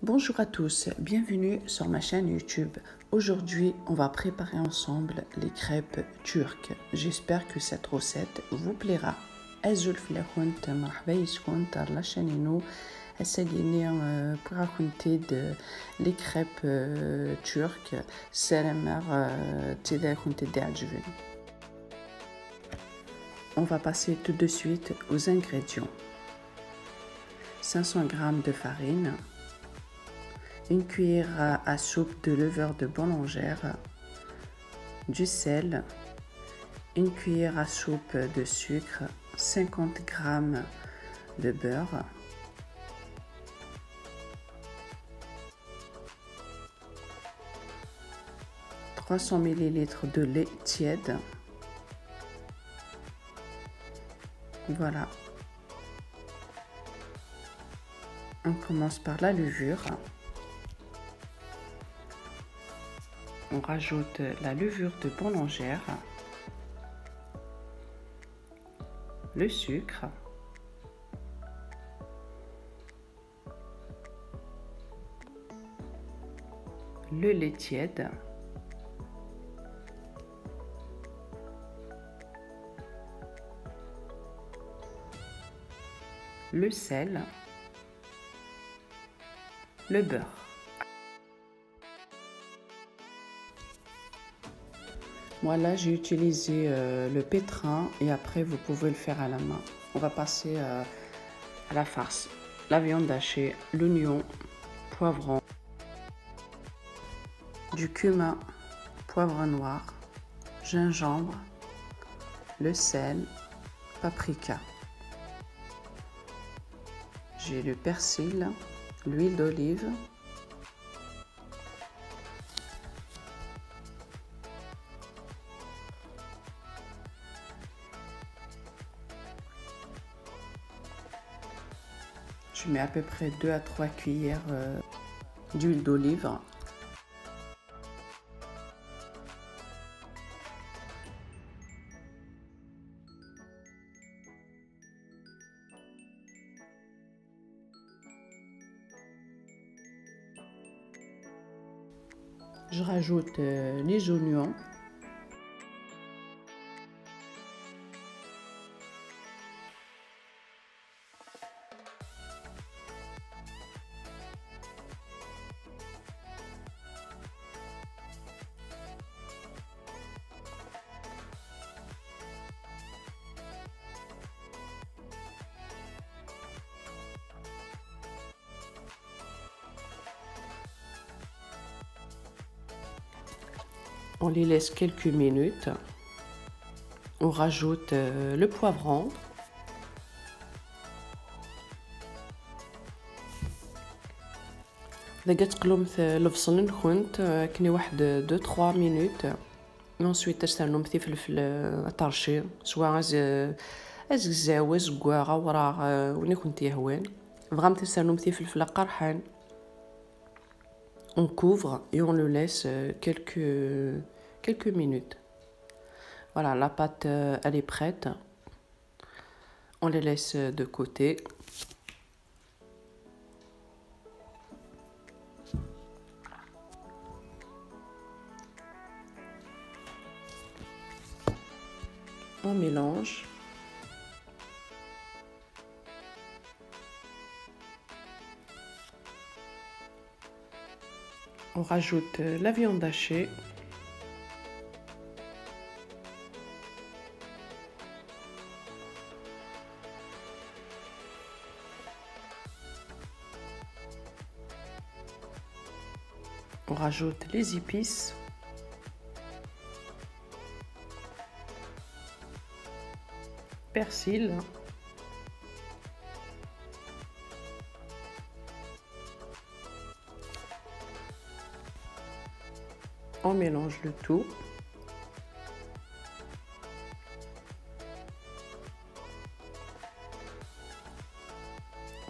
Bonjour à tous, bienvenue sur ma chaîne YouTube. Aujourd'hui, on va préparer ensemble les crêpes turques. J'espère que cette recette vous plaira. أزول في الأخوانت مرحبا يسكن تار la chaîne إنو أساقيني pour raconter les crêpes turques. سلامة تدا كنت تعجبني. On va passer tout de suite aux ingrédients. 500 g de farine, une cuillère à soupe de levure de boulangère, du sel, une cuillère à soupe de sucre, 50 g de beurre, « 300 ml de lait tiède. Voilà. On commence par la levure. On rajoute la levure de boulangère, le sucre, le lait tiède, le sel, le beurre. Moi là j'ai utilisé le pétrin et après vous pouvez le faire à la main. On va passer à la farce. La viande hachée, l'oignon, poivron, du cumin, poivre noir, gingembre, le sel, paprika. J'ai le persil, l'huile d'olive, je mets à peu près 2 à 3 cuillères d'huile d'olive. Je rajoute les oignons. On les laisse quelques minutes. On rajoute le poivron. إذا قتقلو البصل نخونت كني واحد 2-3 minutes. Ensuite تستعملو مثي فلفل طرشي سواء از قزاوة زكواغة وراغ وني كنت يهوان. Vraiment تستعملو مثي فلفل قرحان. On couvre et on le laisse quelques minutes. Voilà, la pâte elle est prête. On les laisse de côté. On mélange. On rajoute la viande hachée. On rajoute les épices. Persil. On mélange le tout.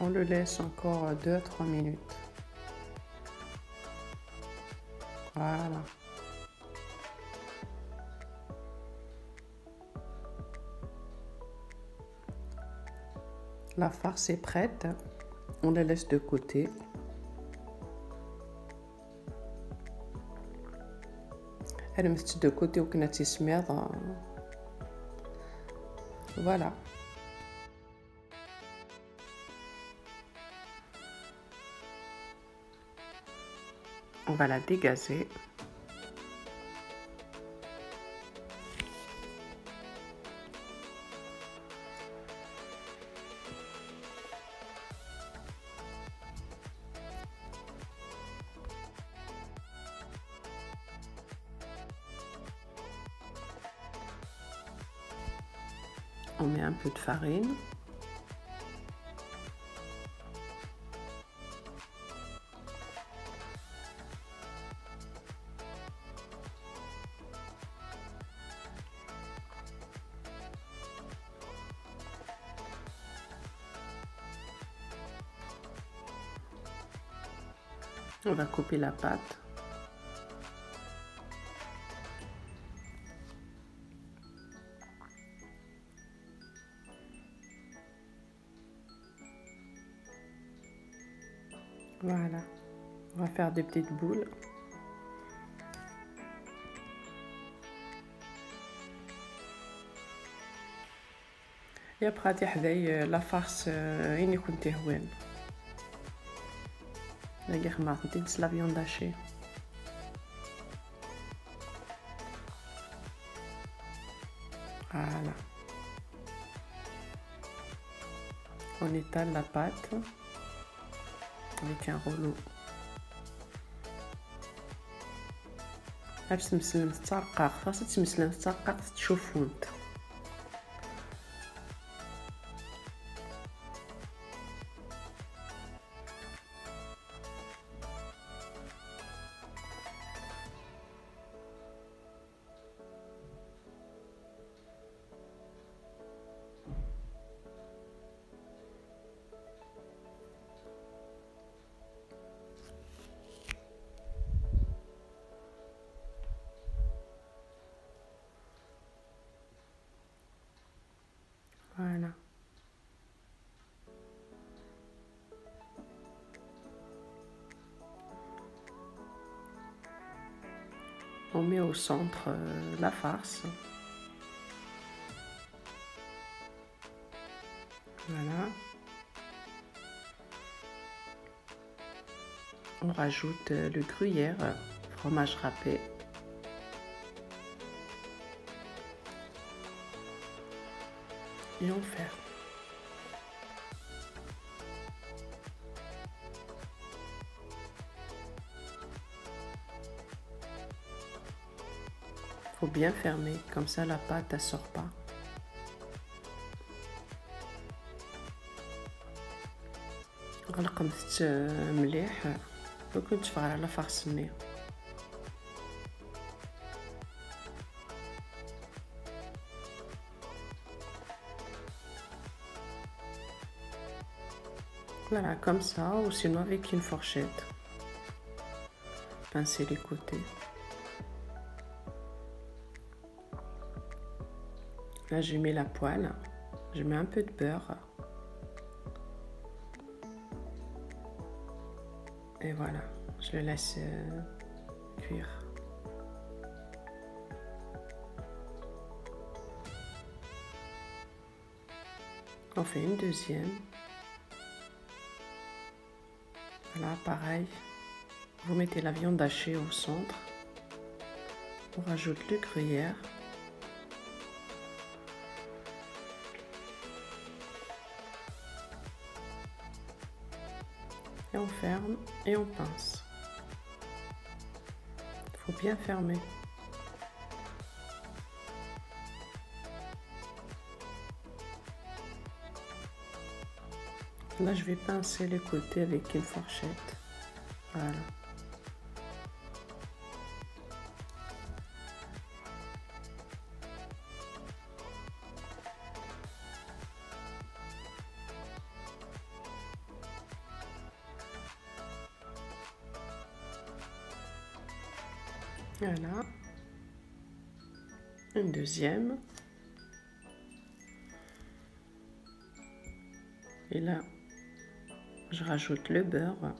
On le laisse encore 2 à 3 minutes. Voilà. La farce est prête. On la laisse de côté. Elle me de côté au knati smir. Voilà. On va la dégazer. On met un peu de farine. On va couper la pâte. Voilà. On va faire des petites boules. Et après, la farce, il كنت هوين. La viande hachée. Voilà. On étale la pâte avec un rouleau. باش تمسلم تترقق، خاصها تمسلم تترقق تشوفوا نت. Voilà. On met au centre la farce. Voilà. On rajoute le gruyère, fromage râpé. Et on ferme. Faut bien fermer, comme ça la pâte ne sort pas. غلقمت مليح وكنت تفرغ على فرص النية. Voilà, comme ça, ou sinon avec une fourchette. Pincer les côtés. Là, je mets la poêle. Je mets un peu de beurre. Et voilà, je le laisse cuire. On fait une deuxième. Voilà, pareil. Vous mettez la viande hachée au centre. On rajoute le gruyère. Et on ferme et on pince. Il faut bien fermer. Là, je vais pincer les côtés avec une fourchette. Voilà. Voilà. Une deuxième. Et là, je rajoute le beurre.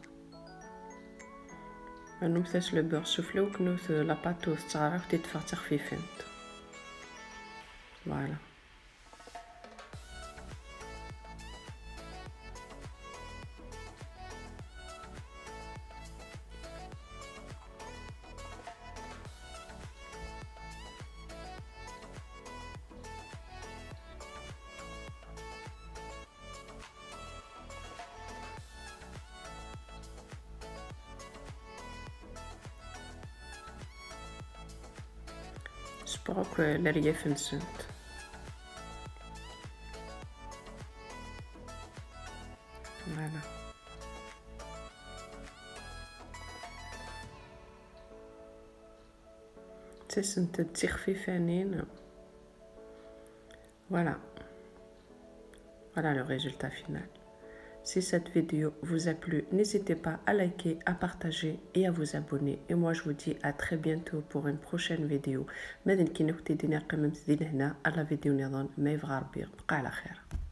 نمثل لو بور سوفلي وكنوث لا باتو ستارا وتتفرتخ في فنت. فوالا سبروك الرياف نسنت. فوالا تسنت تخفيفانين. Voilà, voilà le résultat final. Si cette vidéo vous a plu, n'hésitez pas à liker, à partager et à vous abonner. Et moi, je vous dis à très bientôt pour une prochaine vidéo. Mais à la vidéo, ما يبغى ربي بقى على خير.